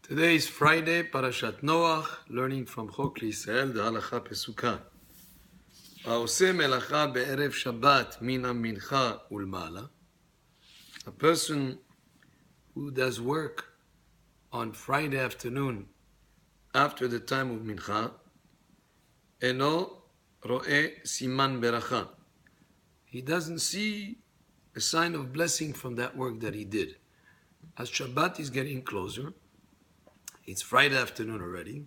Today is Friday, Parashat Noach, learning from Chok L'Yisrael, the Halacha Pesuka. העושה מלאכה בערב שבת מן המנחה ולמעלה. A person who does work on Friday afternoon after the time of mincha, אינו רואה סימן ברכה. He doesn't see a sign of blessing from that work that he did. As Shabbat is getting closer, it's Friday afternoon already.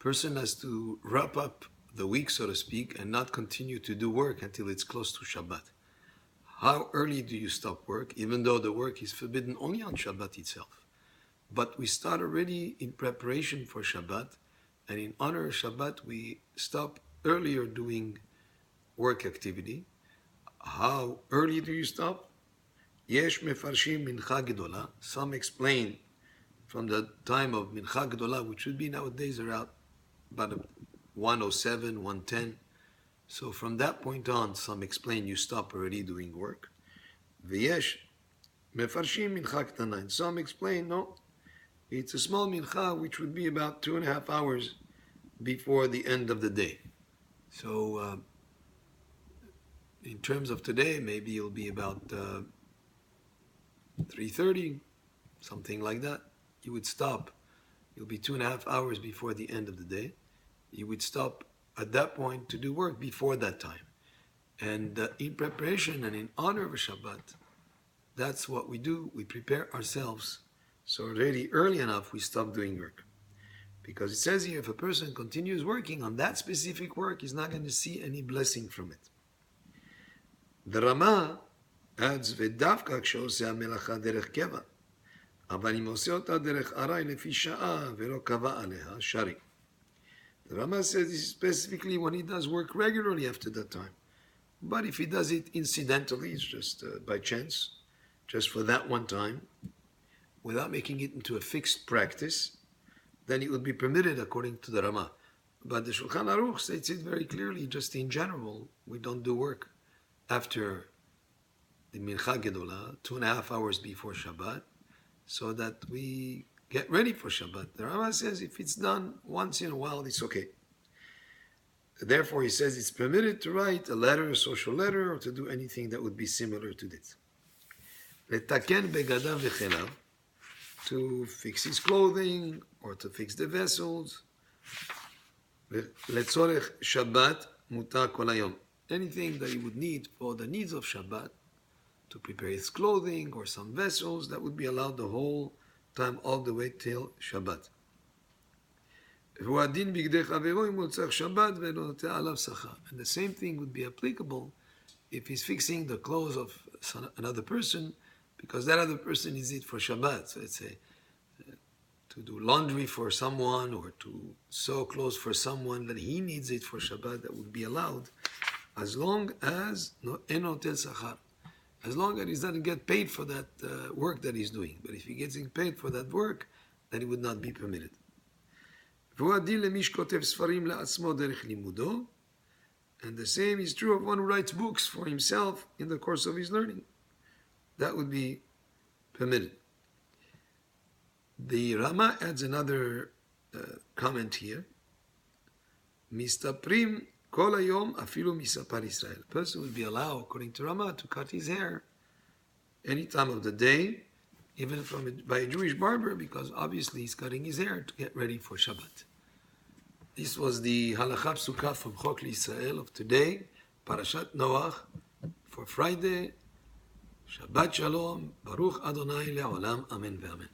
Person has to wrap up the week, so to speak, and not continue to do work until it's close to Shabbat. How early do you stop work, even though the work is forbidden only on Shabbat itself? But we start already in preparation for Shabbat, and in honor of Shabbat, we stop earlier doing work activity. How early do you stop? Yesh mefarshim mincha gedola. Some explain from the time of Mincha Gdola, which would be nowadays around about 107, 110. So from that point on, some explain you stop already doing work. V'yesh mefarshim mincha ktana. And some explain, no, it's a small mincha, which would be about 2.5 hours before the end of the day. So in terms of today, maybe it'll be about 3:30, something like that. You would stop. You'll be 2.5 hours before the end of the day. You would stop at that point to do work before that time. And in preparation and in honor of Shabbat, that's what we do. We prepare ourselves. So already early enough, we stop doing work. Because it says here, if a person continues working on that specific work, he's not going to see any blessing from it. The Rama adds, "V'davka k'she'oseh ha'melacha derech keva. אבל אם עושה אותה דרך ארעי לפי שעה ולא קבע עליה, שרי." The Rama says this is specifically when he does work regularly after that time. But if he does it incidentally, it's just by chance, just for that one time, without making it into a fixed practice, then it would be permitted according to the Rama. But the Shulchan Aruch states it very clearly, just in general, we don't do work after the Mincha Gedola, 2.5 hours before Shabbat, so that we get ready for Shabbat. The Rama says if it's done once in a while, it's okay. Therefore, he says it's permitted to write a letter, a social letter, or to do anything that would be similar to this. Letaken begadav v'chelav, to fix his clothing, or to fix the vessels. Letzorech Shabbat mutar kol hayom. Anything that he would need for the needs of Shabbat, to prepare his clothing or some vessels, that would be allowed the whole time all the way till Shabbat. And the same thing would be applicable if he's fixing the clothes of another person, because that other person needs it for Shabbat. So let's say to do laundry for someone or to sew clothes for someone, that he needs it for Shabbat, that would be allowed, as long as enotel sachar. As long as he doesn't get paid for that work that he's doing. But if he gets paid for that work, then it would not be permitted. And the same is true of one who writes books for himself in the course of his learning. That would be permitted. The Rama adds another comment here. Mistaprim Kol hayom afilu misapar Israel. A person would be allowed, according to Rama, to cut his hair any time of the day, even by a Jewish barber, because obviously he's cutting his hair to get ready for Shabbat. This was the Halacha Psuka from Chok L'Yisrael of today, Parashat Noach, for Friday. Shabbat Shalom, Baruch Adonai Le'olam, Amen ve'Amen.